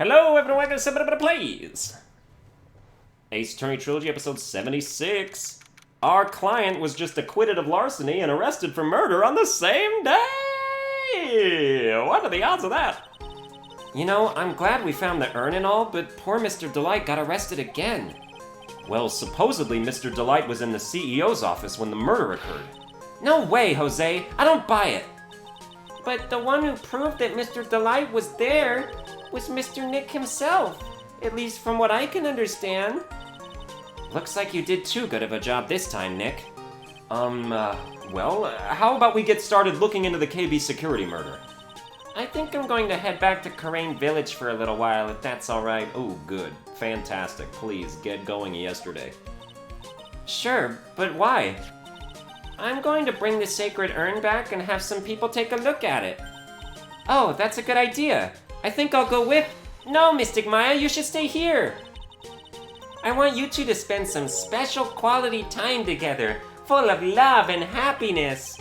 Hello, everyone, welcome to 7 Plays! Ace Attorney Trilogy, episode 76. Our client was just acquitted of larceny and arrested for murder on the same day! What are the odds of that? You know, I'm glad we found the urn and all, but poor Mr. Delight got arrested again. Well, supposedly Mr. Delight was in the CEO's office when the murder occurred. No way, Jose! I don't buy it! But the one who proved that Mr. Delight was there was Mr. Nick himself, at least from what I can understand. Looks like you did too good of a job this time, Nick. Well, how about we get started looking into the KB security murder? I think I'm going to head back to Karain Village for a little while, if that's alright. Oh, good. Fantastic. Please, get going yesterday. Sure, but why? I'm going to bring the sacred urn back and have some people take a look at it. Oh, that's a good idea. I think I'll go with... No, Mystic Maya, you should stay here. I want you two to spend some special quality time together, full of love and happiness.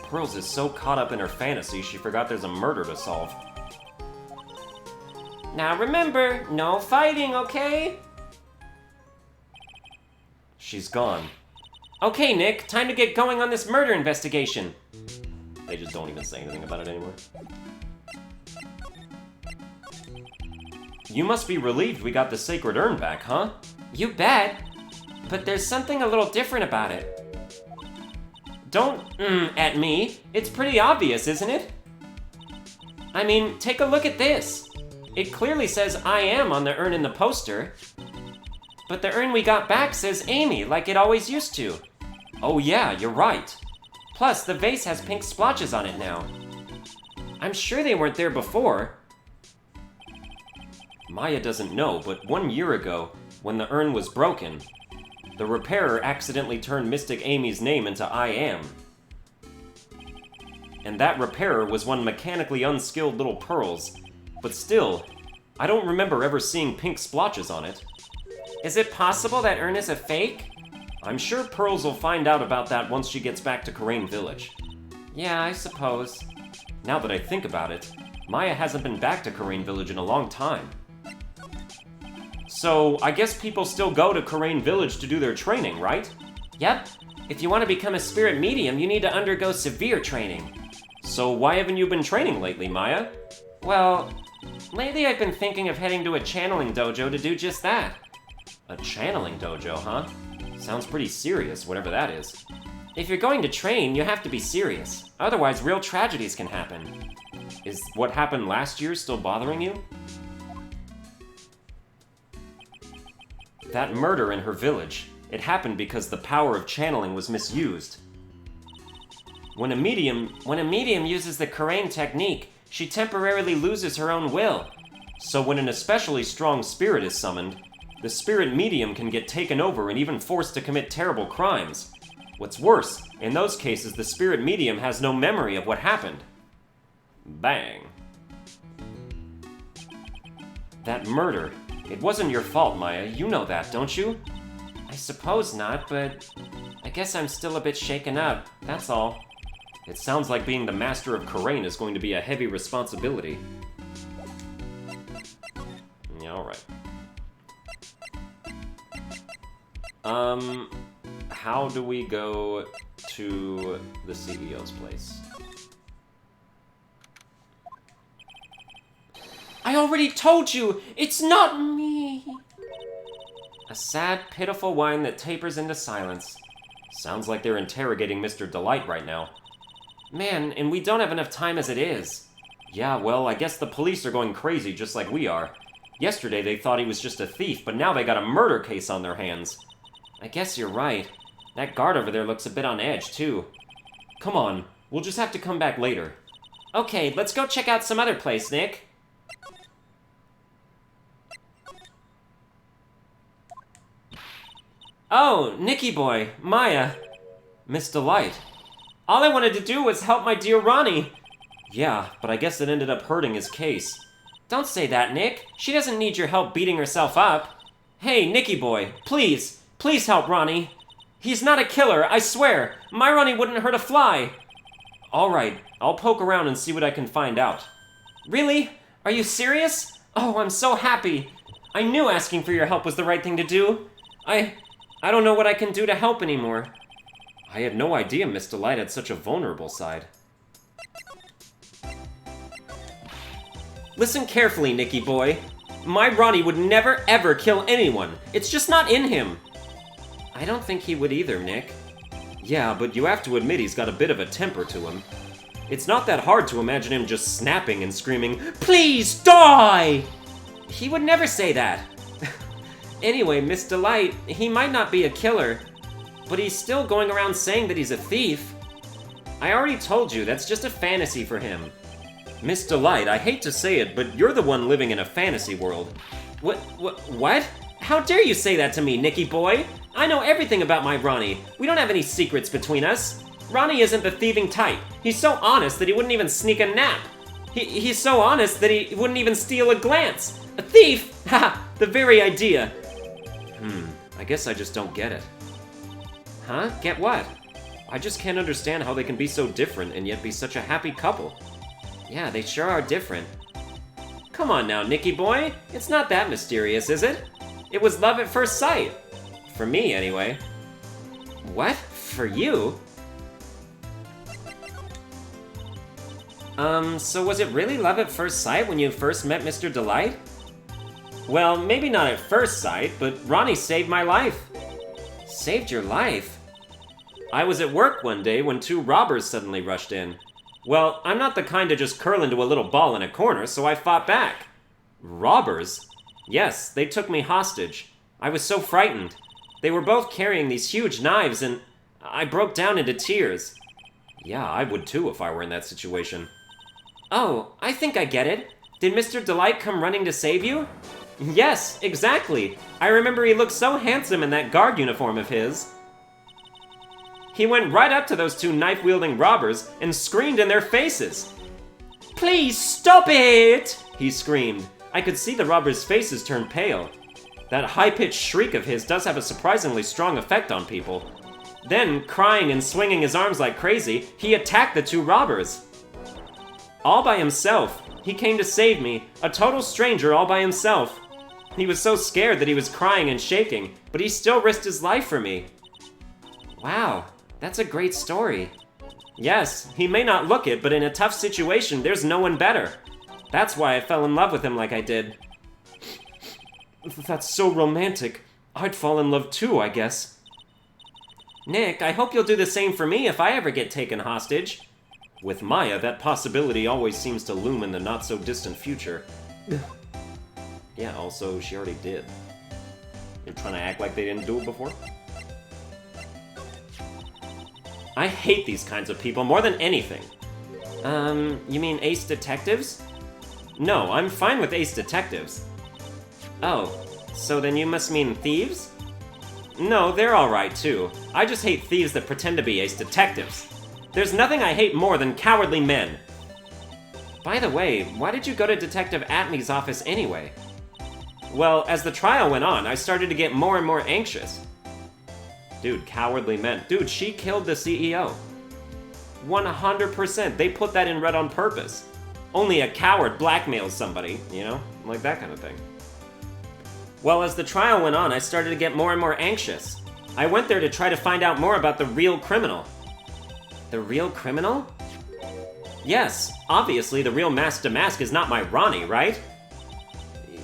Pearls is so caught up in her fantasy, she forgot there's a murder to solve. Now remember, no fighting, okay? She's gone. Okay, Nick, time to get going on this murder investigation. They just don't even say anything about it anymore. You must be relieved we got the sacred urn back, huh? You bet. But there's something a little different about it. Don't at me. It's pretty obvious, isn't it? I mean, take a look at this. It clearly says I am on the urn in the poster. But the urn we got back says Amy, like it always used to. Oh yeah, you're right. Plus, the vase has pink splotches on it now. I'm sure they weren't there before. Maya doesn't know, but 1 year ago, when the urn was broken, the repairer accidentally turned Mystic Amy's name into I am. And that repairer was one mechanically unskilled little Pearls, but still, I don't remember ever seeing pink splotches on it. Is it possible that urn is a fake? I'm sure Pearls will find out about that once she gets back to Karain Village. Yeah, I suppose. Now that I think about it, Maya hasn't been back to Karain Village in a long time. So, I guess people still go to Karain Village to do their training, right? Yep. If you want to become a spirit medium, you need to undergo severe training. So why haven't you been training lately, Maya? Well, lately I've been thinking of heading to a channeling dojo to do just that. A channeling dojo, huh? Sounds pretty serious, whatever that is. If you're going to train, you have to be serious. Otherwise, real tragedies can happen. Is what happened last year still bothering you? That murder in her village, it happened because the power of channeling was misused. When a medium uses the Karain technique, she temporarily loses her own will. So when an especially strong spirit is summoned, the spirit medium can get taken over and even forced to commit terrible crimes. What's worse, in those cases the spirit medium has no memory of what happened. Bang. That murder, it wasn't your fault, Maya. You know that, don't you? I suppose not, but I guess I'm still a bit shaken up, that's all. It sounds like being the master of Karain is going to be a heavy responsibility. Yeah, alright. How do we go to the CEO's place? I already told you, it's not me! A sad, pitiful whine that tapers into silence. Sounds like they're interrogating Mr. Delight right now. Man, and we don't have enough time as it is. Yeah, well, I guess the police are going crazy just like we are. Yesterday they thought he was just a thief, but now they got a murder case on their hands. I guess you're right. That guard over there looks a bit on edge, too. Come on, we'll just have to come back later. Okay, let's go check out some other place, Nick. Oh, Nicky boy, Maya. Miss Delight. All I wanted to do was help my dear Ronnie. Yeah, but I guess it ended up hurting his case. Don't say that, Nick. She doesn't need your help beating herself up. Hey, Nicky boy, please help Ronnie. He's not a killer, I swear. My Ronnie wouldn't hurt a fly. All right, I'll poke around and see what I can find out. Really? Are you serious? Oh, I'm so happy. I knew asking for your help was the right thing to do. I don't know what I can do to help anymore. I had no idea Miss Delight had such a vulnerable side. Listen carefully, Nicky boy. My Ronnie would never ever kill anyone. It's just not in him. I don't think he would either, Nick. Yeah, but you have to admit he's got a bit of a temper to him. It's not that hard to imagine him just snapping and screaming, "Please die!" He would never say that. Anyway, Miss Delight, he might not be a killer, but he's still going around saying that he's a thief. I already told you, that's just a fantasy for him. Miss Delight, I hate to say it, but you're the one living in a fantasy world. What? How dare you say that to me, Nicky boy? I know everything about my Ronnie. We don't have any secrets between us. Ronnie isn't the thieving type. He's so honest that he wouldn't even sneak a nap. He's so honest that he wouldn't even steal a glance. A thief? Haha, the very idea. I guess I just don't get it. Huh? Get what? I just can't understand how they can be so different and yet be such a happy couple. Yeah, they sure are different. Come on now, Nicky boy. It's not that mysterious, is it? It was love at first sight. For me, anyway. What? For you? So was it really love at first sight when you first met Mr. Delight? Well, maybe not at first sight, but Ronnie saved my life. Saved your life? I was at work one day when 2 robbers suddenly rushed in. Well, I'm not the kind to just curl into a little ball in a corner, so I fought back. Robbers? Yes, they took me hostage. I was so frightened. They were both carrying these huge knives, and I broke down into tears. Yeah, I would too if I were in that situation. Oh, I think I get it. Did Mr. Delight come running to save you? Yes, exactly. I remember he looked so handsome in that guard uniform of his. He went right up to those 2 knife-wielding robbers and screamed in their faces. "Please stop it!" he screamed. I could see the robbers' faces turn pale. That high-pitched shriek of his does have a surprisingly strong effect on people. Then, crying and swinging his arms like crazy, he attacked the 2 robbers. All by himself. He came to save me, a total stranger all by himself. He was so scared that he was crying and shaking, but he still risked his life for me. Wow, that's a great story. Yes, he may not look it, but in a tough situation, there's no one better. That's why I fell in love with him like I did. That's so romantic. I'd fall in love too, I guess. Nick, I hope you'll do the same for me if I ever get taken hostage. With Maya, that possibility always seems to loom in the not-so-distant future. Yeah, also, she already did. You're trying to act like they didn't do it before? I hate these kinds of people more than anything. You mean ace detectives? No, I'm fine with ace detectives. Oh, so then you must mean thieves? No, they're alright too. I just hate thieves that pretend to be ace detectives. There's nothing I hate more than cowardly men. By the way, why did you go to Detective Atmey's office anyway? Well, as the trial went on, I started to get more and more anxious. Dude, cowardly men. Dude, she killed the CEO. 100%. They put that in red on purpose. Only a coward blackmails somebody, you know? Like that kind of thing. Well, as the trial went on, I started to get more and more anxious. I went there to try to find out more about the real criminal. The real criminal? Yes, obviously the real Mask to Mask is not my Ronnie, right?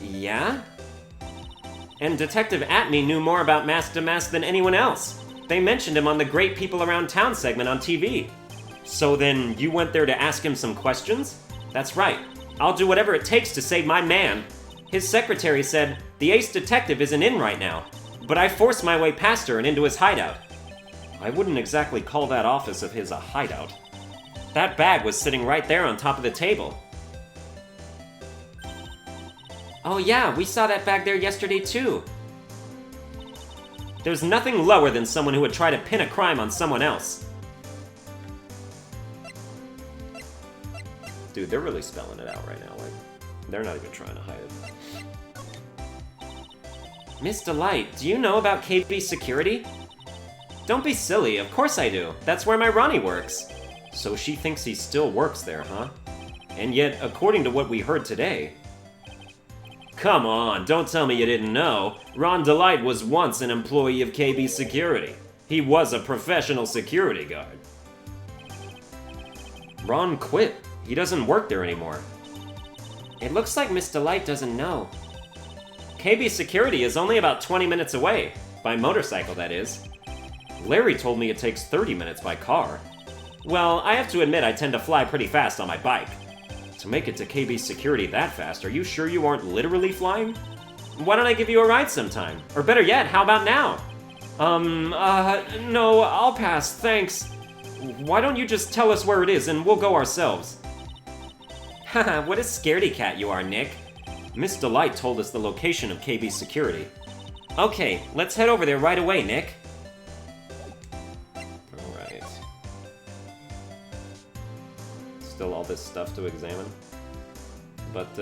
Yeah? And Detective Atmey knew more about Mask to Mask than anyone else. They mentioned him on the Great People Around Town segment on TV. So then you went there to ask him some questions? That's right. I'll do whatever it takes to save my man. His secretary said, the ace detective isn't in right now, but I forced my way past her and into his hideout. I wouldn't exactly call that office of his a hideout. That bag was sitting right there on top of the table. Oh yeah, we saw that bag there yesterday too. There's nothing lower than someone who would try to pin a crime on someone else. Dude, they're really spelling it out right now. Like, they're not even trying to hide it. Miss Delight, do you know about KB Security? Don't be silly, of course I do. That's where my Ronnie works. So she thinks he still works there, huh? And yet, according to what we heard today... Come on, don't tell me you didn't know. Ron Delight was once an employee of KB Security. He was a professional security guard. Ron quit. He doesn't work there anymore. It looks like Miss Delight doesn't know. KB Security is only about 20 minutes away. By motorcycle, that is. Larry told me it takes 30 minutes by car. Well, I have to admit I tend to fly pretty fast on my bike. To make it to KB Security that fast, are you sure you aren't literally flying? Why don't I give you a ride sometime? Or better yet, how about now? No, I'll pass, thanks. Why don't you just tell us where it is and we'll go ourselves? Haha, what a scaredy cat you are, Nick. Miss Delight told us the location of KB Security. Okay, let's head over there right away, Nick. Alright. Still all this stuff to examine. But,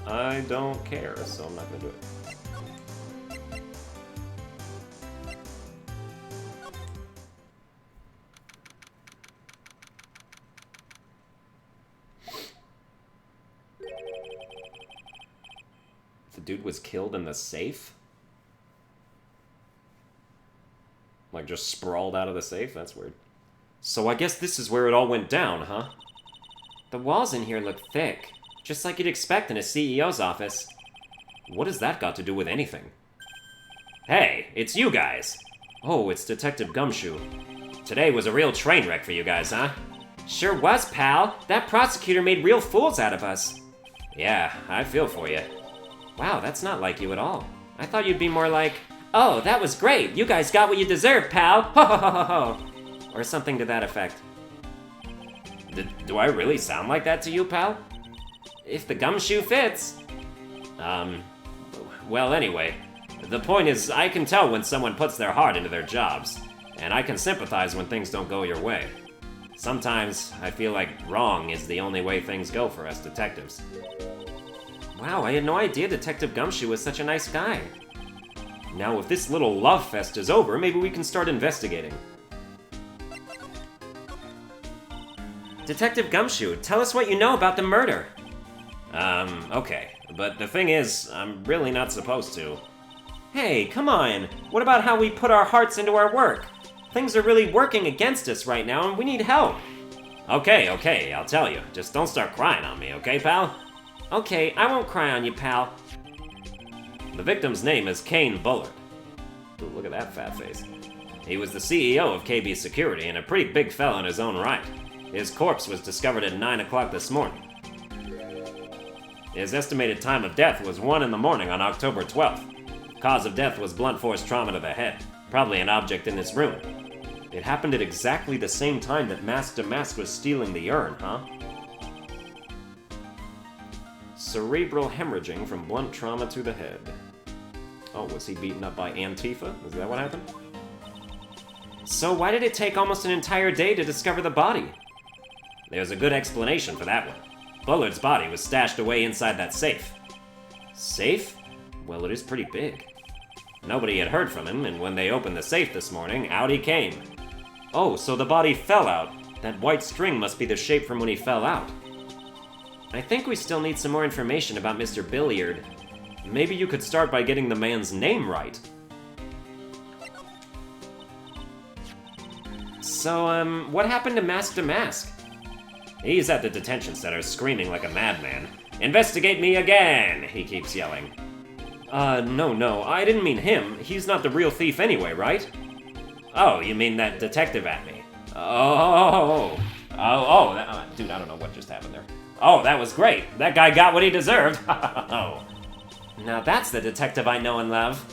I don't care, so I'm not gonna do it. The dude was killed in the safe? Like, just sprawled out of the safe? That's weird. So I guess this is where it all went down, huh? The walls in here look thick. Just like you'd expect in a CEO's office. What has that got to do with anything? Hey, it's you guys! Oh, it's Detective Gumshoe. Today was a real train wreck for you guys, huh? Sure was, pal. That prosecutor made real fools out of us. Yeah, I feel for you. Wow, that's not like you at all. I thought you'd be more like, oh, that was great. You guys got what you deserved, pal. Ho ho ho ho ho. Or something to that effect. Do I really sound like that to you, pal? If the gumshoe fits. Well, anyway, the point is, I can tell when someone puts their heart into their jobs, and I can sympathize when things don't go your way. Sometimes, I feel like wrong is the only way things go for us detectives. Wow, I had no idea Detective Gumshoe was such a nice guy. Now, if this little love fest is over, maybe we can start investigating. Detective Gumshoe, tell us what you know about the murder. Okay. But the thing is, I'm really not supposed to. Hey, come on! What about how we put our hearts into our work? Things are really working against us right now, and we need help. Okay, I'll tell you. Just don't start crying on me, okay, pal? Okay, I won't cry on you, pal. The victim's name is Kane Bullard. Ooh, look at that fat face. He was the CEO of KB Security and a pretty big fella in his own right. His corpse was discovered at 9 o'clock this morning. His estimated time of death was 1 in the morning on October 12th. Cause of death was blunt force trauma to the head, probably an object in this room. It happened at exactly the same time that Mask to Mask was stealing the urn, huh? Cerebral hemorrhaging from blunt trauma to the head. Oh, was he beaten up by Antifa? Is that what happened? So why did it take almost an entire day to discover the body? There's a good explanation for that one. Bullard's body was stashed away inside that safe. Safe? Well, it is pretty big. Nobody had heard from him, and when they opened the safe this morning, out he came. Oh, so the body fell out. That white string must be the shape from when he fell out. I think we still need some more information about Mr. Billiard. Maybe you could start by getting the man's name right. So, what happened to Mask? He's at the detention center screaming like a madman. Investigate me again, he keeps yelling. No, I didn't mean him. He's not the real thief anyway, right? Oh, you mean that detective at me? Dude, I don't know what just happened there. Oh, that was great. That guy got what he deserved. Oh. Now that's the detective I know and love.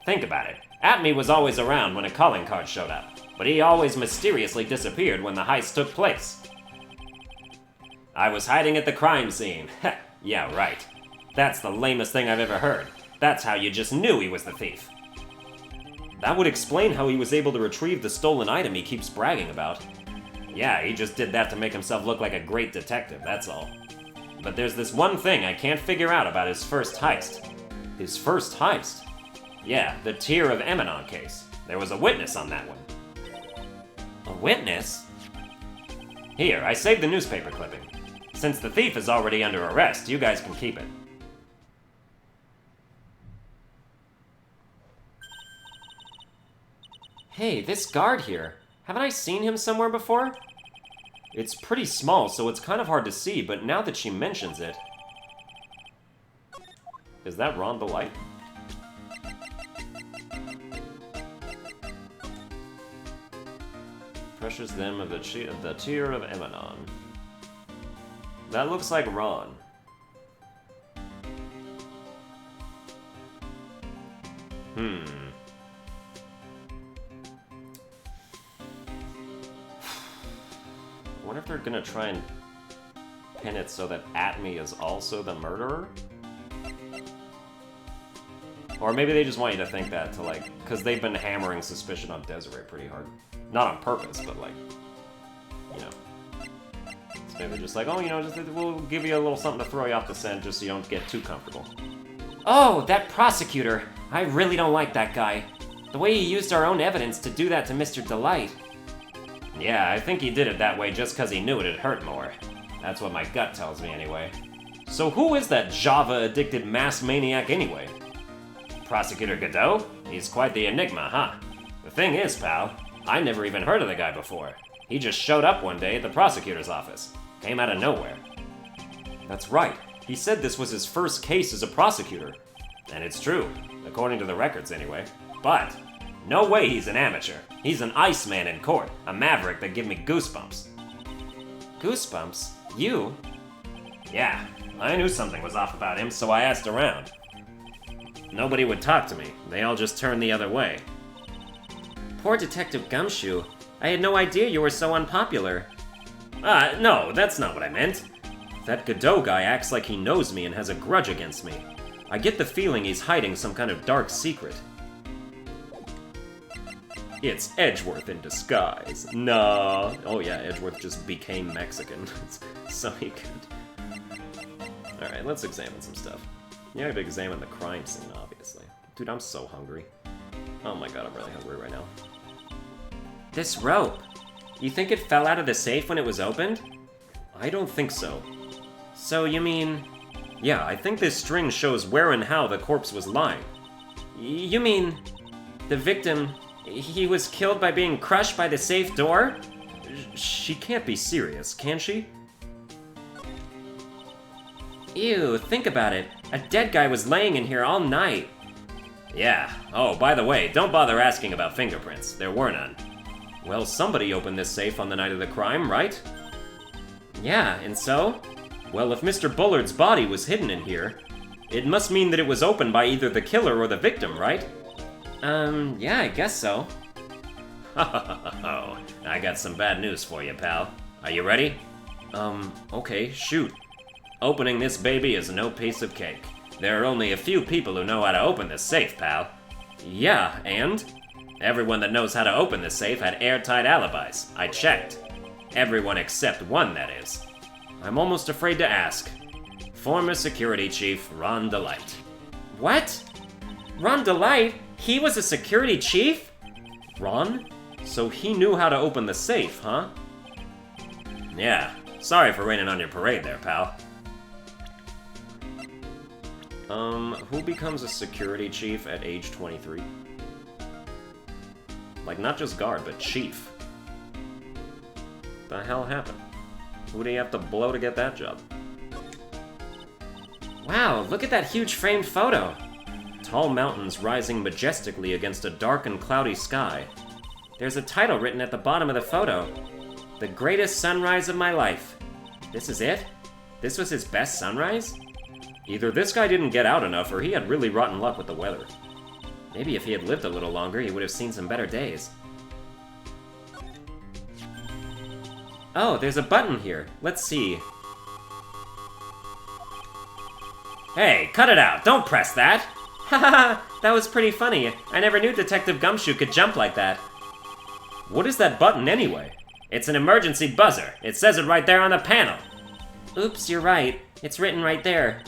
Think about it. Atme was always around when a calling card showed up, but he always mysteriously disappeared when the heist took place. I was hiding at the crime scene. Yeah, right. That's the lamest thing I've ever heard. That's how you just knew he was the thief. That would explain how he was able to retrieve the stolen item he keeps bragging about. Yeah, he just did that to make himself look like a great detective, that's all. But there's this one thing I can't figure out about his first heist. His first heist? Yeah, the Tear of Emanon case. There was a witness on that one. A witness? Here, I saved the newspaper clipping. Since the thief is already under arrest, you guys can keep it. Hey, this guard here. Haven't I seen him somewhere before? It's pretty small, so it's kind of hard to see, but now that she mentions it... Is that Ron the Light? Pressures them of the tier of Emanon. That looks like Ron. I wonder if they're gonna try and pin it so that Atme is also the murderer? Or maybe they just want you to think that to, like, because they've been hammering suspicion on Desiree pretty hard. Not on purpose, but, like, you know. So maybe they're just like, oh, you know, just, we'll give you a little something to throw you off the scent just so you don't get too comfortable. Oh, that prosecutor! I really don't like that guy. The way he used our own evidence to do that to Mr. Delight. Yeah, I think he did it that way just because he knew it'd hurt more. That's what my gut tells me anyway. So who is that Java-addicted mass maniac anyway? Prosecutor Godot? He's quite the enigma, huh? The thing is, pal, I never even heard of the guy before. He just showed up one day at the prosecutor's office. Came out of nowhere. That's right. He said this was his first case as a prosecutor. And it's true, according to the records anyway. But, no way he's an amateur. He's an Iceman in court, a maverick that give me goosebumps. Goosebumps? You? Yeah, I knew something was off about him, so I asked around. Nobody would talk to me. They all just turned the other way. Poor Detective Gumshoe. I had no idea you were so unpopular. No, that's not what I meant. That Godot guy acts like he knows me and has a grudge against me. I get the feeling he's hiding some kind of dark secret. It's Edgeworth in disguise. No. Oh yeah, Edgeworth just became Mexican. So he could. Alright, let's examine some stuff. You have to examine the crime scene, obviously. Dude, I'm so hungry. Oh my god, I'm really hungry right now. This rope. You think it fell out of the safe when it was opened? I don't think so. So you mean... Yeah, I think this string shows where and how the corpse was lying. You mean... the victim... he was killed by being crushed by the safe door? She can't be serious, can she? Ew, think about it. A dead guy was laying in here all night. Yeah. Oh, by the way, don't bother asking about fingerprints. There were none. Well, somebody opened this safe on the night of the crime, right? Yeah, and so? Well, if Mr. Bullard's body was hidden in here, it must mean that it was opened by either the killer or the victim, right? Yeah, I guess so. Oh, I got some bad news for you, pal. Are you ready? Okay, shoot. Opening this baby is no piece of cake. There are only a few people who know how to open this safe, pal. Yeah, and? Everyone that knows how to open this safe had airtight alibis. I checked. Everyone except one, that is. I'm almost afraid to ask. Former security chief Ron Delight. What? Ron Delight? He was a security chief? Ron? So he knew how to open the safe, huh? Yeah. Sorry for raining on your parade there, pal. Who becomes a security chief at age 23? Like, not just guard, but chief. The hell happened? Who do you have to blow to get that job? Wow, look at that huge framed photo! Tall mountains rising majestically against a dark and cloudy sky. There's a title written at the bottom of the photo. The greatest sunrise of my life. This is it? This was his best sunrise? Either this guy didn't get out enough, or he had really rotten luck with the weather. Maybe if he had lived a little longer, he would have seen some better days. Oh, there's a button here. Let's see. Hey, cut it out! Don't press that! Haha, that was pretty funny. I never knew Detective Gumshoe could jump like that. What is that button anyway? It's an emergency buzzer. It says it right there on the panel. Oops, you're right. It's written right there.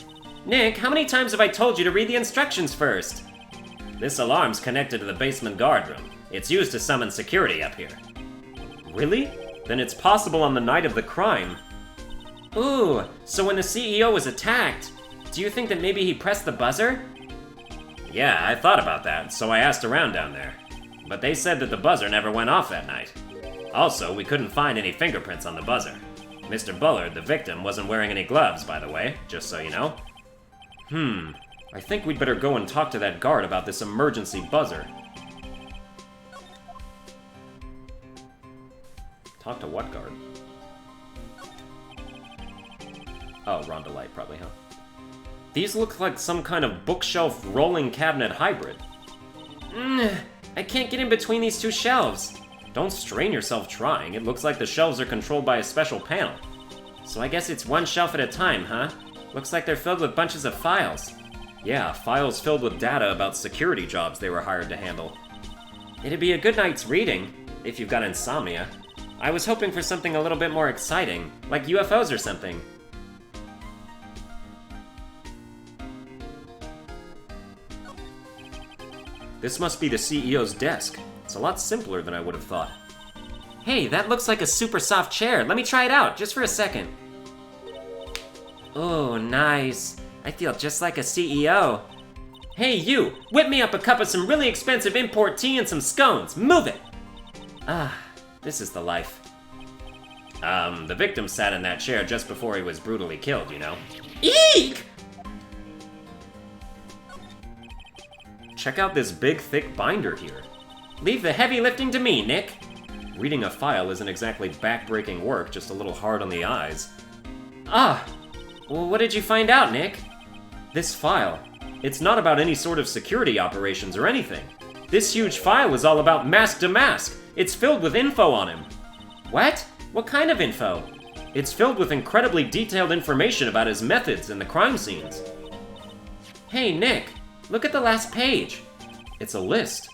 Nick, how many times have I told you to read the instructions first? This alarm's connected to the basement guard room. It's used to summon security up here. Really? Then it's possible on the night of the crime. Ooh, so when the CEO was attacked, do you think that maybe he pressed the buzzer? Yeah, I thought about that, so I asked around down there. but they said that the buzzer never went off that night. Also, we couldn't find any fingerprints on the buzzer. Mr. Bullard, the victim, wasn't wearing any gloves, by the way, just so you know. I think we'd better go and talk to that guard about this emergency buzzer. Talk to what guard? Oh, Rhonda Light, probably, huh? These look like some kind of bookshelf rolling cabinet hybrid. I can't get in between these two shelves. Don't strain yourself trying. It looks like the shelves are controlled by a special panel. So I guess it's one shelf at a time, huh? Looks like they're filled with bunches of files. Yeah, files filled with data about security jobs they were hired to handle. It'd be a good night's reading, if you've got insomnia. I was hoping for something a little bit more exciting, like UFOs or something. This must be the CEO's desk. It's a lot simpler than I would have thought. Hey, that looks like a super soft chair. Let me try it out, just for a second. Oh, nice. I feel just like a CEO. Hey, you! Whip me up a cup of some really expensive import tea and some scones. Move it! This is the life. The victim sat in that chair just before he was brutally killed, you know? Eek! Check out this big, thick binder here. Leave the heavy lifting to me, Nick. Reading a file isn't exactly back-breaking work, just a little hard on the eyes. Well, what did you find out, Nick? This file. It's not about any sort of security operations or anything. This huge file is all about Mask Damask. It's filled with info on him. What? What kind of info? It's filled with incredibly detailed information about his methods and the crime scenes. Hey, Nick, look at the last page. It's a list.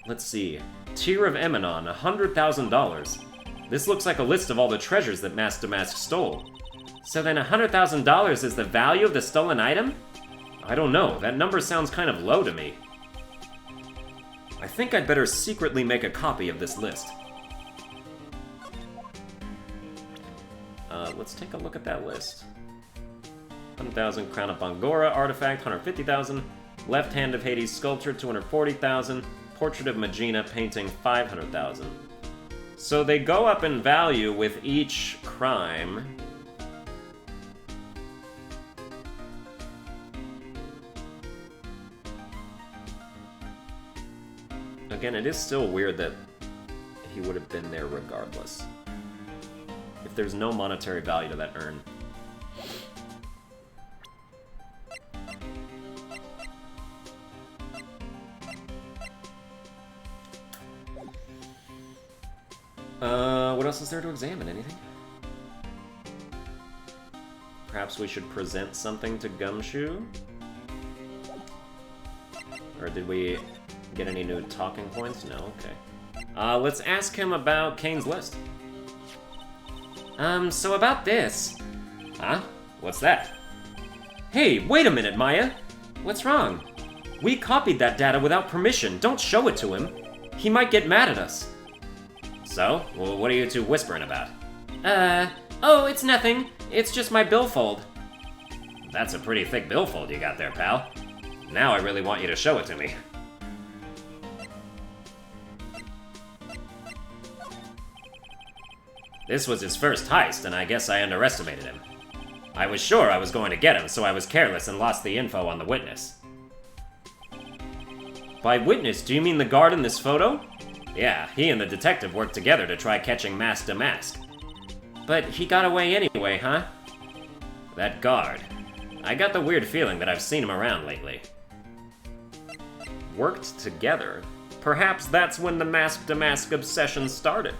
Let's see. Tier of Emanon, $100,000. This looks like a list of all the treasures that Mask Damask stole. So then $100,000 is the value of the stolen item? I don't know, that number sounds kind of low to me. I think I'd better secretly make a copy of this list. Let's take a look at that list. 100,000, Crown of Bangora artifact, 150,000. Left Hand of Hades sculpture, 240,000. Portrait of Magina painting, 500,000. So they go up in value with each crime. Again, it is still weird that he would have been there regardless. If there's no monetary value to that urn. What else is there to examine? Anything? Perhaps we should present something to Gumshoe? Or did we get any new talking points? No, okay. Let's ask him about Kane's list. So about this. Huh? What's that? Hey, wait a minute, Maya! What's wrong? We copied that data without permission. Don't show it to him. He might get mad at us. So? Well, what are you two whispering about? Oh, it's nothing. It's just my billfold. That's a pretty thick billfold you got there, pal. Now I really want you to show it to me. This was his first heist, and I guess I underestimated him. I was sure I was going to get him, so I was careless and lost the info on the witness. By witness, do you mean the guard in this photo? Yeah, he and the detective worked together to try catching Mask Damask. But he got away anyway, huh? That guard. I got the weird feeling that I've seen him around lately. Worked together? Perhaps that's when the Mask Damask obsession started.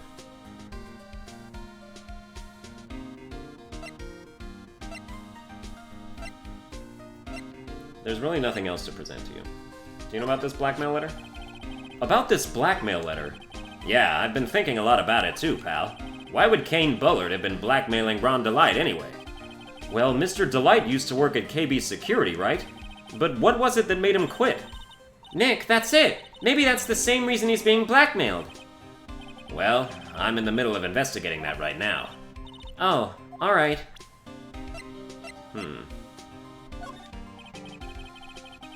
There's really nothing else to present to you. Do you know about this blackmail letter? About this blackmail letter? Yeah, I've been thinking a lot about it too, pal. Why would Kane Bullard have been blackmailing Ron Delight anyway? Well, Mr. Delight used to work at KB Security, right? But what was it that made him quit? Nick, that's it! Maybe that's the same reason he's being blackmailed. Well, I'm in the middle of investigating that right now. Oh, alright.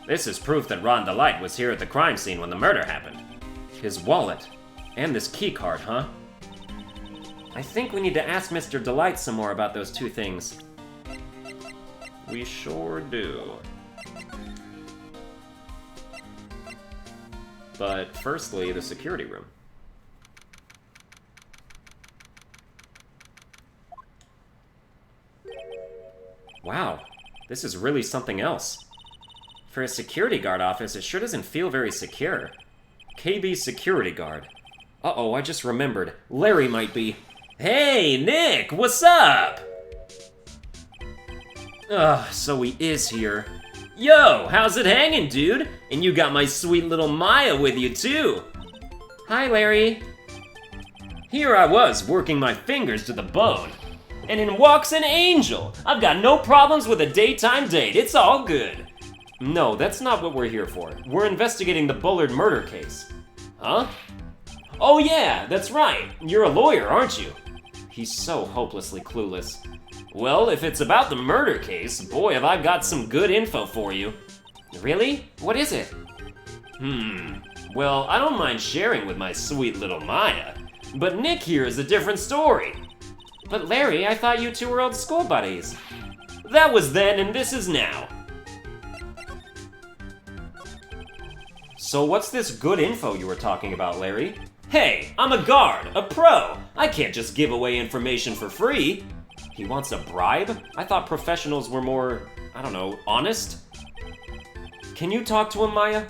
This is proof that Ron Delight was here at the crime scene when the murder happened. His wallet. And this key card, huh? I think we need to ask Mr. Delight some more about those two things. We sure do. But firstly, the security room. Wow, this is really something else. For a security guard office, it sure doesn't feel very secure. KB security guard. Uh-oh, I just remembered. Larry might be... Hey, Nick, what's up? Ugh, so he is here. Yo, how's it hanging, dude? And you got my sweet little Maya with you, too. Hi, Larry. Here I was, working my fingers to the bone. And in walks an angel. I've got no problems with a daytime date. It's all good. No, that's not what we're here for. We're investigating the Bullard murder case. Huh? Oh yeah, that's right. You're a lawyer, aren't you? He's so hopelessly clueless. Well, if it's about the murder case, boy, have I got some good info for you. Really? What is it? Well, I don't mind sharing with my sweet little Maya, but Nick here is a different story. But Larry, I thought you two were old school buddies. That was then and this is now. So what's this good info you were talking about, Larry? Hey, I'm a guard, a pro. I can't just give away information for free. He wants a bribe? I thought professionals were more, I don't know, honest? Can you talk to him, Maya?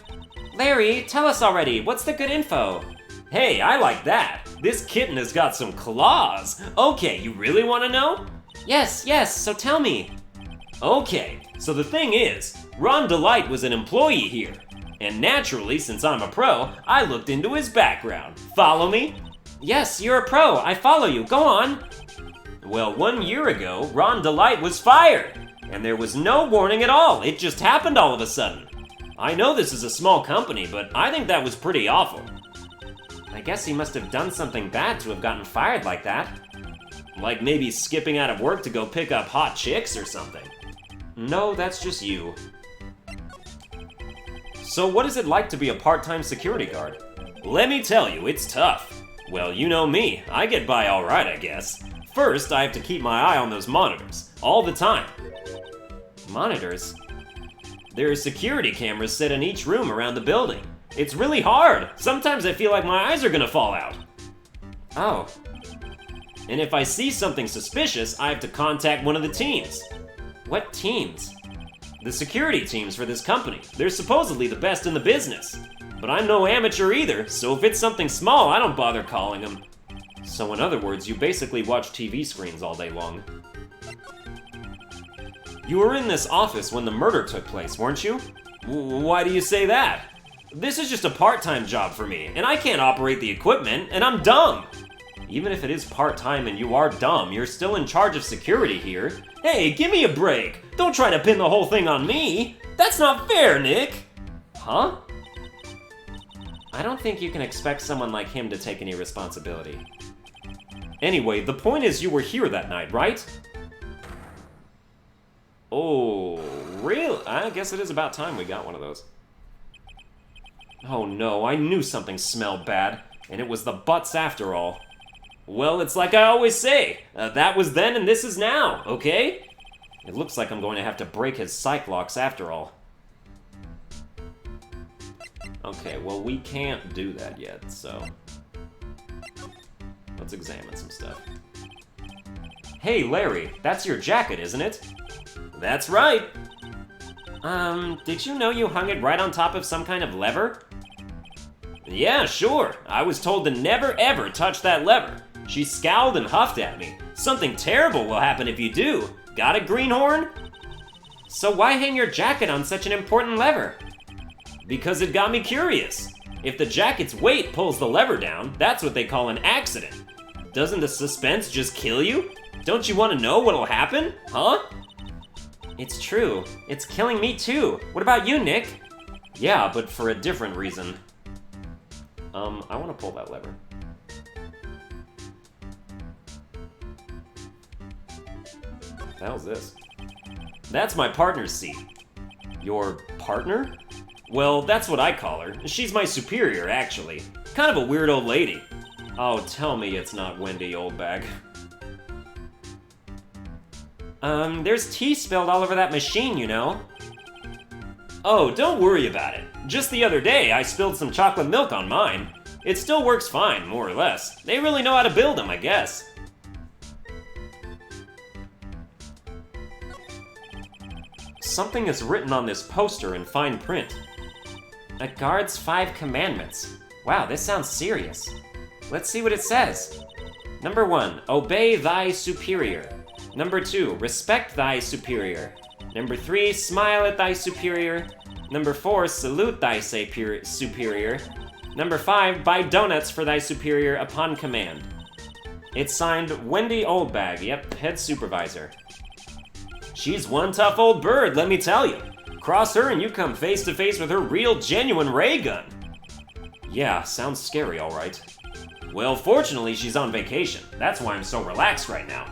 Larry, tell us already. What's the good info? Hey, I like that. This kitten has got some claws. Okay, you really want to know? Yes, so tell me. Okay, so the thing is, Ron Delight was an employee here. And naturally, since I'm a pro, I looked into his background. Follow me? Yes, you're a pro. I follow you. Go on. Well, 1 year ago, Ron Delight was fired. And there was no warning at all. It just happened all of a sudden. I know this is a small company, but I think that was pretty awful. I guess he must have done something bad to have gotten fired like that. Like maybe skipping out of work to go pick up hot chicks or something. No, that's just you. So what is it like to be a part-time security guard? Let me tell you, it's tough. Well, you know me, I get by all right, I guess. First, I have to keep my eye on those monitors, all the time. Monitors? There are security cameras set in each room around the building. It's really hard. Sometimes I feel like my eyes are gonna fall out. Oh. And if I see something suspicious, I have to contact one of the teams. What teams? The security teams for this company. They're supposedly the best in the business. But I'm no amateur either, so if it's something small, I don't bother calling them. So in other words, you basically watch TV screens all day long. You were in this office when the murder took place, weren't you? Why do you say that? This is just a part-time job for me, and I can't operate the equipment, and I'm dumb. Even if it is part-time and you are dumb, you're still in charge of security here. Hey, give me a break. Don't try to pin the whole thing on me. That's not fair, Nick. Huh? I don't think you can expect someone like him to take any responsibility. Anyway, the point is you were here that night, right? Oh, really? I guess it is about time we got one of those. Oh no, I knew something smelled bad, and it was the butts after all. Well, it's like I always say, that was then and this is now, okay? It looks like I'm going to have to break his psych locks after all. Okay, well we can't do that yet, so... let's examine some stuff. Hey, Larry, that's your jacket, isn't it? That's right. Did you know you hung it right on top of some kind of lever? Yeah, sure. I was told to never ever touch that lever. She scowled and huffed at me. Something terrible will happen if you do. Got a greenhorn? So why hang your jacket on such an important lever? Because it got me curious. If the jacket's weight pulls the lever down, that's what they call an accident. Doesn't the suspense just kill you? Don't you want to know what'll happen? Huh? It's true. It's killing me too. What about you, Nick? Yeah, but for a different reason. I want to pull that lever. What the hell's this? That's my partner's seat. Your partner? Well, that's what I call her. She's my superior, actually. Kind of a weird old lady. Oh, tell me it's not Wendy Oldbag. There's tea spilled all over that machine, you know. Oh, don't worry about it. Just the other day, I spilled some chocolate milk on mine. It still works fine, more or less. They really know how to build them, I guess. Something is written on this poster in fine print. A guard's 5 commandments. Wow, this sounds serious. Let's see what it says. Number 1, obey thy superior. Number 2, respect thy superior. Number 3, smile at thy superior. Number 4, salute thy superior. Number 5, buy donuts for thy superior upon command. It's signed Wendy Oldbag, yep, head supervisor. She's one tough old bird, let me tell you. Cross her and you come face to face with her real, genuine ray gun. Yeah, sounds scary, all right. Well, fortunately, she's on vacation. That's why I'm so relaxed right now.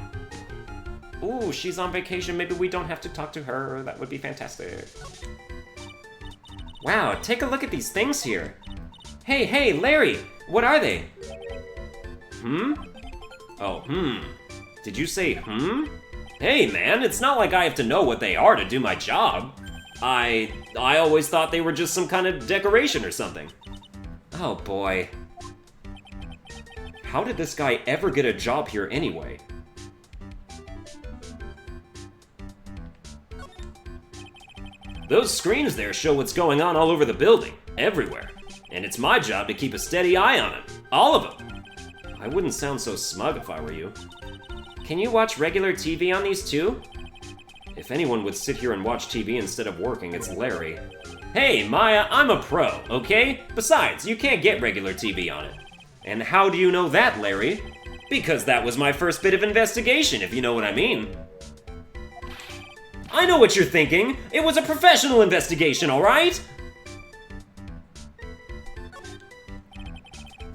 Ooh, she's on vacation. Maybe we don't have to talk to her. That would be fantastic. Wow, take a look at these things here. Hey, Larry, what are they? Oh, Did you say Hey, man, it's not like I have to know what they are to do my job. I always thought they were just some kind of decoration or something. Oh, boy. How did this guy ever get a job here anyway? Those screens there show what's going on all over the building, everywhere. And it's my job to keep a steady eye on them. All of them. I wouldn't sound so smug if I were you. Can you watch regular TV on these too? If anyone would sit here and watch TV instead of working, it's Larry. Hey, Maya, I'm a pro, okay? Besides, you can't get regular TV on it. And how do you know that, Larry? Because that was my first bit of investigation, if you know what I mean. I know what you're thinking. It was a professional investigation, all right?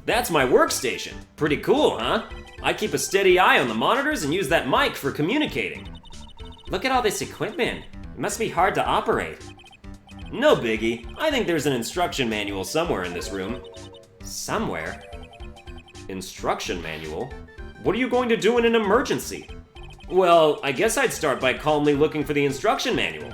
That's my workstation. Pretty cool, huh? I keep a steady eye on the monitors and use that mic for communicating. Look at all this equipment. It must be hard to operate. No biggie. I think there's an instruction manual somewhere in this room. Somewhere? Instruction manual? What are you going to do in an emergency? Well, I guess I'd start by calmly looking for the instruction manual.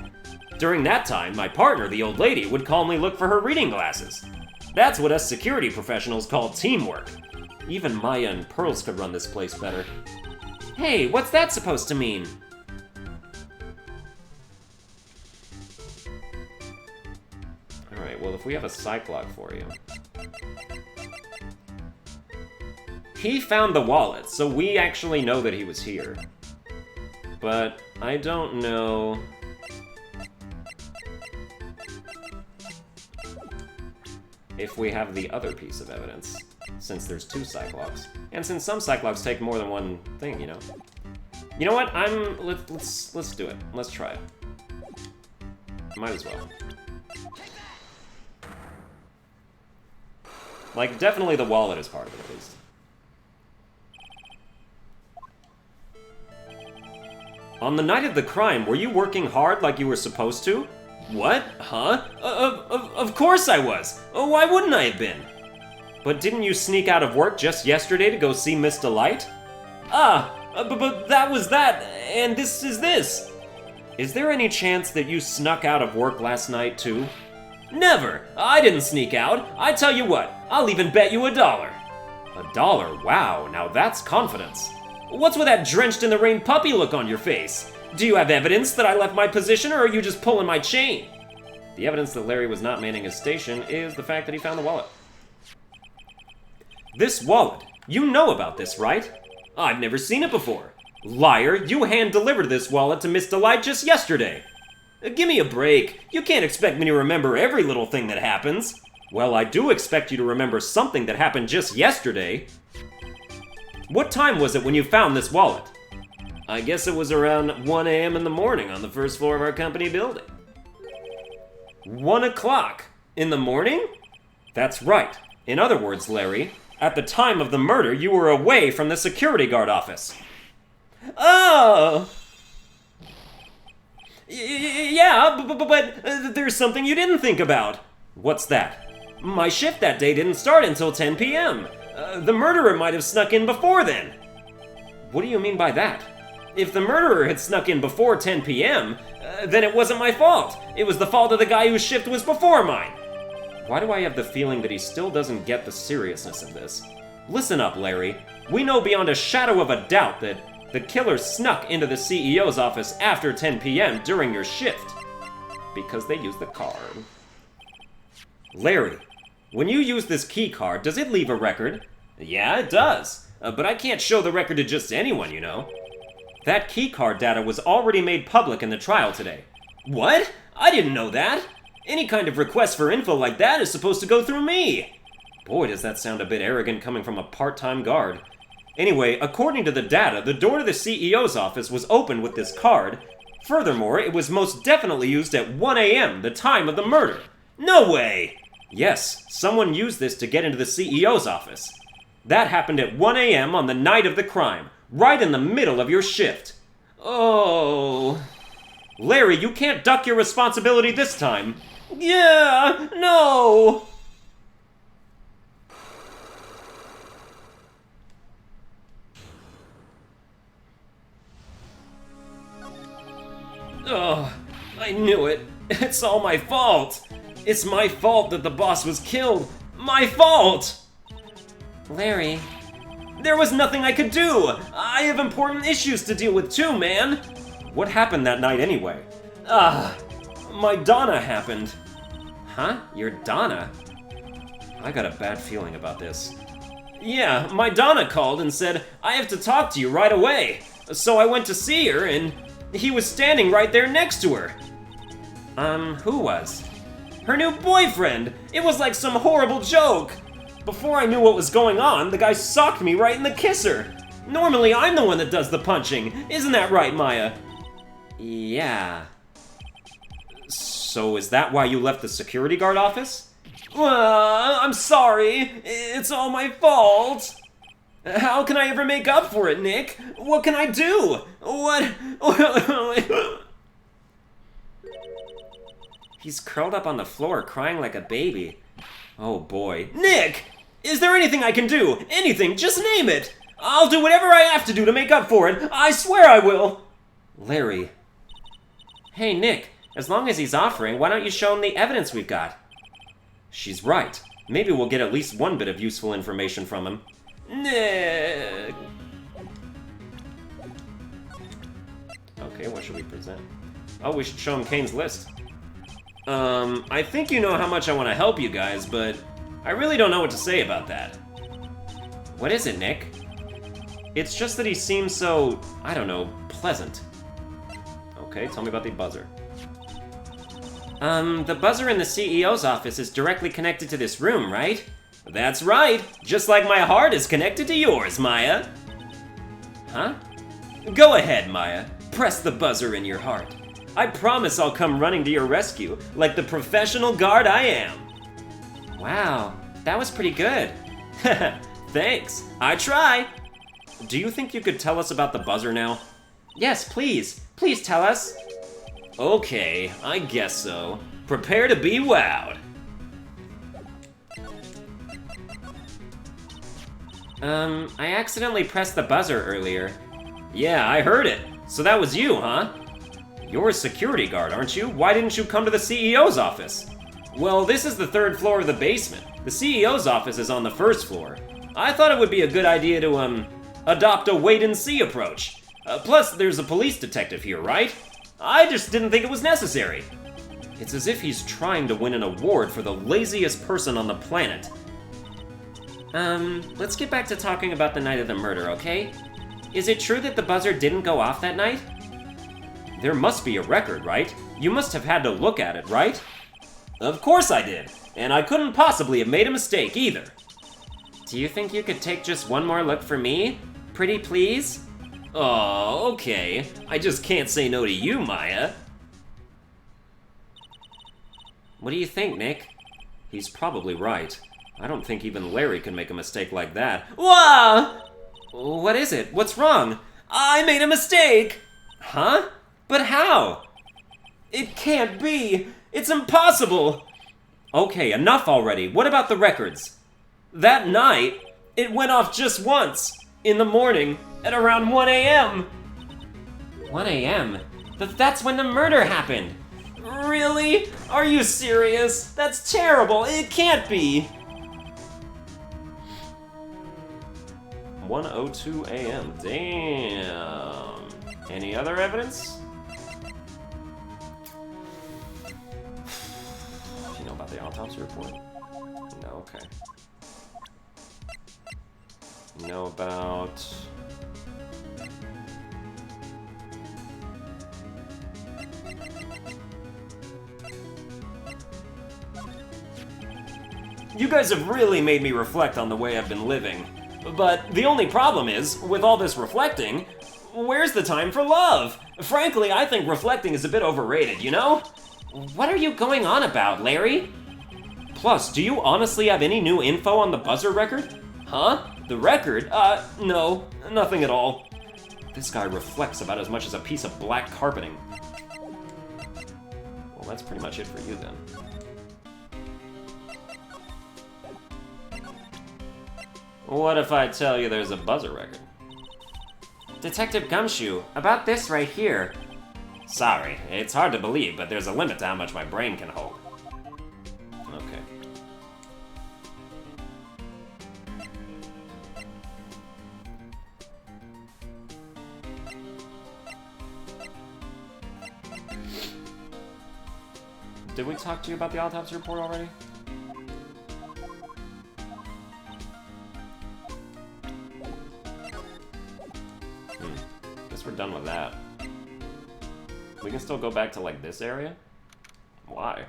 During that time, my partner, the old lady, would calmly look for her reading glasses. That's what us security professionals call teamwork. Even Maya and Pearls could run this place better. Hey, what's that supposed to mean? Alright, well, if we have a psych log for you. He found the wallet, so we actually know that he was here. But I don't know... if we have the other piece of evidence, since there's 2 psych logs. And since some psych logs take more than one thing, you know? You know what? Let's do it. Let's try it. Might as well. Like, definitely the wallet is part of it, at least. On the night of the crime, were you working hard like you were supposed to? What? Huh? Of course I was! Oh, why wouldn't I have been? But didn't you sneak out of work just yesterday to go see Miss Delight? But that was that, and this is this. Is there any chance that you snuck out of work last night, too? Never! I didn't sneak out. I tell you what, I'll even bet you $1. $1? Wow, now that's confidence. What's with that drenched-in-the-rain puppy look on your face? Do you have evidence that I left my position, or are you just pulling my chain? The evidence that Larry was not manning his station is the fact that he found the wallet. This wallet? You know about this, right? I've never seen it before. Liar, you hand-delivered this wallet to Miss Delight just yesterday. Give me a break. You can't expect me to remember every little thing that happens. Well, I do expect you to remember something that happened just yesterday. What time was it when you found this wallet? I guess it was around 1 a.m. in the morning on the first floor of our company building. 1 o'clock? In the morning? That's right. In other words, Larry, at the time of the murder, you were away from the security guard office. Oh! Yeah, but there's something you didn't think about. What's that? My shift that day didn't start until 10 p.m. The murderer might have snuck in before then. What do you mean by that? If the murderer had snuck in before 10 p.m., then it wasn't my fault. It was the fault of the guy whose shift was before mine. Why do I have the feeling that he still doesn't get the seriousness of this? Listen up, Larry. We know beyond a shadow of a doubt that the killer snuck into the CEO's office after 10 p.m. during your shift. Because they used the card. Larry, when you use this key card, does it leave a record? Yeah, it does. But I can't show the record to just anyone, you know. That key card data was already made public in the trial today. What? I didn't know that. Any kind of request for info like that is supposed to go through me. Boy, does that sound a bit arrogant coming from a part-time guard. Anyway, according to the data, the door to the CEO's office was opened with this card. Furthermore, it was most definitely used at 1 a.m., the time of the murder. No way! Yes, someone used this to get into the CEO's office. That happened at 1 a.m. on the night of the crime, right in the middle of your shift. Oh... Larry, you can't duck your responsibility this time. Yeah, no! Oh, I knew it. It's all my fault. It's my fault that the boss was killed. My fault! Larry... There was nothing I could do! I have important issues to deal with too, man! What happened that night anyway? My Donna happened. Huh? Your Donna? I got a bad feeling about this. Yeah, my Donna called and said, I have to talk to you right away. So I went to see her and he was standing right there next to her. Who was? Her new boyfriend! It was like some horrible joke! Before I knew what was going on, the guy socked me right in the kisser! Normally I'm the one that does the punching, isn't that right, Maya? Yeah. So is that why you left the security guard office? I'm sorry, it's all my fault! How can I ever make up for it, Nick? What can I do? What? He's curled up on the floor crying like a baby. Oh boy. Nick! Is there anything I can do? Anything, just name it! I'll do whatever I have to do to make up for it. I swear I will! Larry. Hey, Nick, as long as he's offering, why don't you show him the evidence we've got? She's right. Maybe we'll get at least one bit of useful information from him. Nick! Okay, what should we present? Oh, we should show him Kane's list. I think you know how much I want to help you guys, but I really don't know what to say about that. What is it, Nick? It's just that he seems so, I don't know, pleasant. Okay, tell me about the buzzer. The buzzer in the CEO's office is directly connected to this room, right? That's right! Just like my heart is connected to yours, Maya! Huh? Go ahead, Maya. Press the buzzer in your heart. I promise I'll come running to your rescue, like the professional guard I am. Wow, that was pretty good. Thanks, I try. Do you think you could tell us about the buzzer now? Yes, please. Please tell us. Okay, I guess so. Prepare to be wowed. I accidentally pressed the buzzer earlier. Yeah, I heard it. So that was you, huh? You're a security guard, aren't you? Why didn't you come to the CEO's office? Well, this is the third floor of the basement. The CEO's office is on the first floor. I thought it would be a good idea to, adopt a wait-and-see approach. Plus, there's a police detective here, right? I just didn't think it was necessary. It's as if he's trying to win an award for the laziest person on the planet. Let's get back to talking about the night of the murder, okay? Is it true that the buzzer didn't go off that night? There must be a record, right? You must have had to look at it, right? Of course I did, and I couldn't possibly have made a mistake either. Do you think you could take just one more look for me? Pretty please? Oh, okay. I just can't say no to you, Maya. What do you think, Nick? He's probably right. I don't think even Larry can make a mistake like that. Whoa! What is it? What's wrong? I made a mistake! Huh? But how? It can't be! It's impossible! Okay, enough already. What about the records? That night, it went off just once. In the morning, at around 1 a.m. 1 a.m.? That's when the murder happened. Really? Are you serious? That's terrible. It can't be. 1:02 a.m. Damn. Any other evidence? You know about the autopsy report? No, okay. You know about... You guys have really made me reflect on the way I've been living. But the only problem is, with all this reflecting, where's the time for love? Frankly, I think reflecting is a bit overrated, you know? What are you going on about, Larry? Plus, do you honestly have any new info on the buzzer record? Huh? The record? No, nothing at all. This guy reflects about as much as a piece of black carpeting. Well, that's pretty much it for you then. What if I tell you there's a buzzer record? Detective Gumshoe, about this right here. Sorry, it's hard to believe, but there's a limit to how much my brain can hold. Okay. Did we talk to you about the autopsy report already? Guess we're done with that. We can still go back to, like, this area? Why?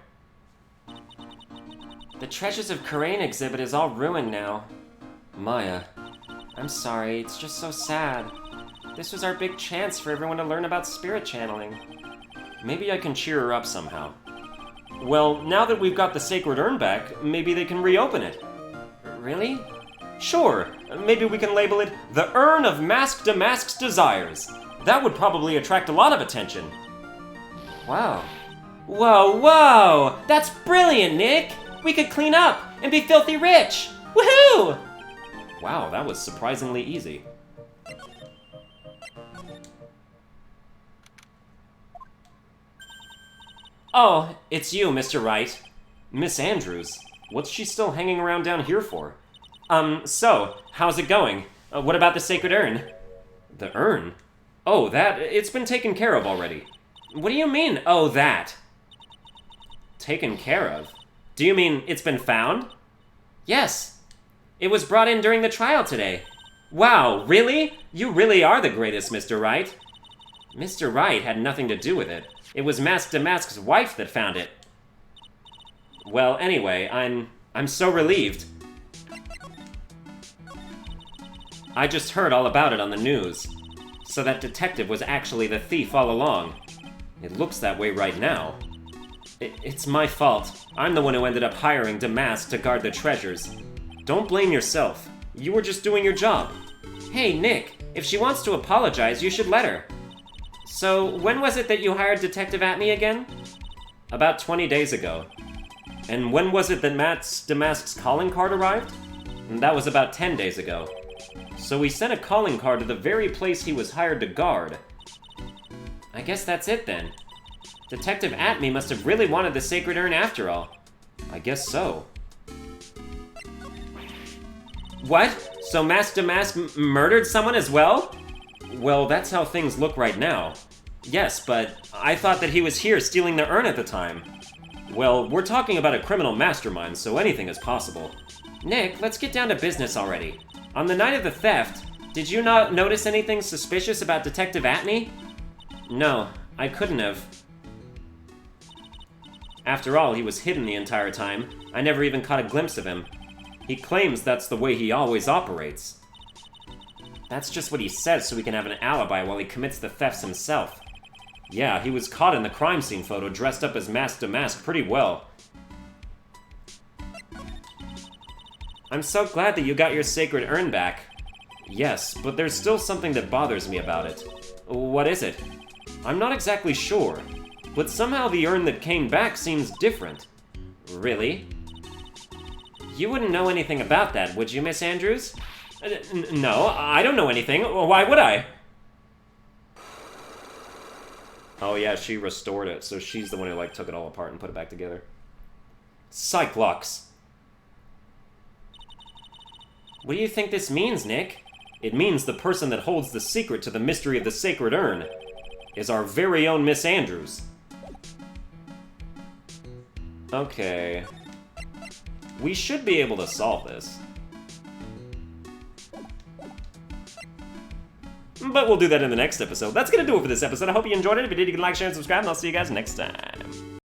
The Treasures of Karain exhibit is all ruined now. Maya, I'm sorry, it's just so sad. This was our big chance for everyone to learn about spirit channeling. Maybe I can cheer her up somehow. Well, now that we've got the sacred urn back, maybe they can reopen it. Really? Sure, maybe we can label it the Urn of Mask Damask's Desires. That would probably attract a lot of attention. Wow. Whoa, whoa! That's brilliant, Nick! We could clean up and be filthy rich! Woohoo! Wow, that was surprisingly easy. Oh, it's you, Mr. Wright. Miss Andrews. What's she still hanging around down here for? So, how's it going? What about the sacred urn? The urn? Oh, it's been taken care of already. What do you mean, oh, that? Taken care of? Do you mean it's been found? Yes. It was brought in during the trial today. Wow, really? You really are the greatest, Mr. Wright. Mr. Wright had nothing to do with it. It was Mask Damask's wife that found it. Well, anyway, I'm so relieved. I just heard all about it on the news. So that detective was actually the thief all along. It looks that way right now. It's my fault. I'm the one who ended up hiring Damask to guard the treasures. Don't blame yourself. You were just doing your job. Hey, Nick, if she wants to apologize, you should let her. So, when was it that you hired Detective Atme again? About 20 days ago. And when was it that Damask's calling card arrived? That was about 10 days ago. So we sent a calling card to the very place he was hired to guard. I guess that's it then. Detective Atme must have really wanted the sacred urn after all. I guess so. What? So Mask Damask murdered someone as well? Well, that's how things look right now. Yes, but I thought that he was here stealing the urn at the time. Well, we're talking about a criminal mastermind, so anything is possible. Nick, let's get down to business already. On the night of the theft, did you not notice anything suspicious about Detective Atme? No, I couldn't have. After all, he was hidden the entire time. I never even caught a glimpse of him. He claims that's the way he always operates. That's just what he says so he can have an alibi while he commits the thefts himself. Yeah, he was caught in the crime scene photo dressed up as Mask Damask pretty well. I'm so glad that you got your sacred urn back. Yes, but there's still something that bothers me about it. What is it? I'm not exactly sure, but somehow the urn that came back seems different. Really? You wouldn't know anything about that, would you, Miss Andrews? No, I don't know anything. Why would I? Oh yeah, she restored it, so she's the one who, like, took it all apart and put it back together. Cyclops. What do you think this means, Nick? It means the person that holds the secret to the mystery of the sacred urn is our very own Miss Andrews. Okay. We should be able to solve this. But we'll do that in the next episode. That's gonna do it for this episode. I hope you enjoyed it. If you did, you can like, share, and subscribe, and I'll see you guys next time.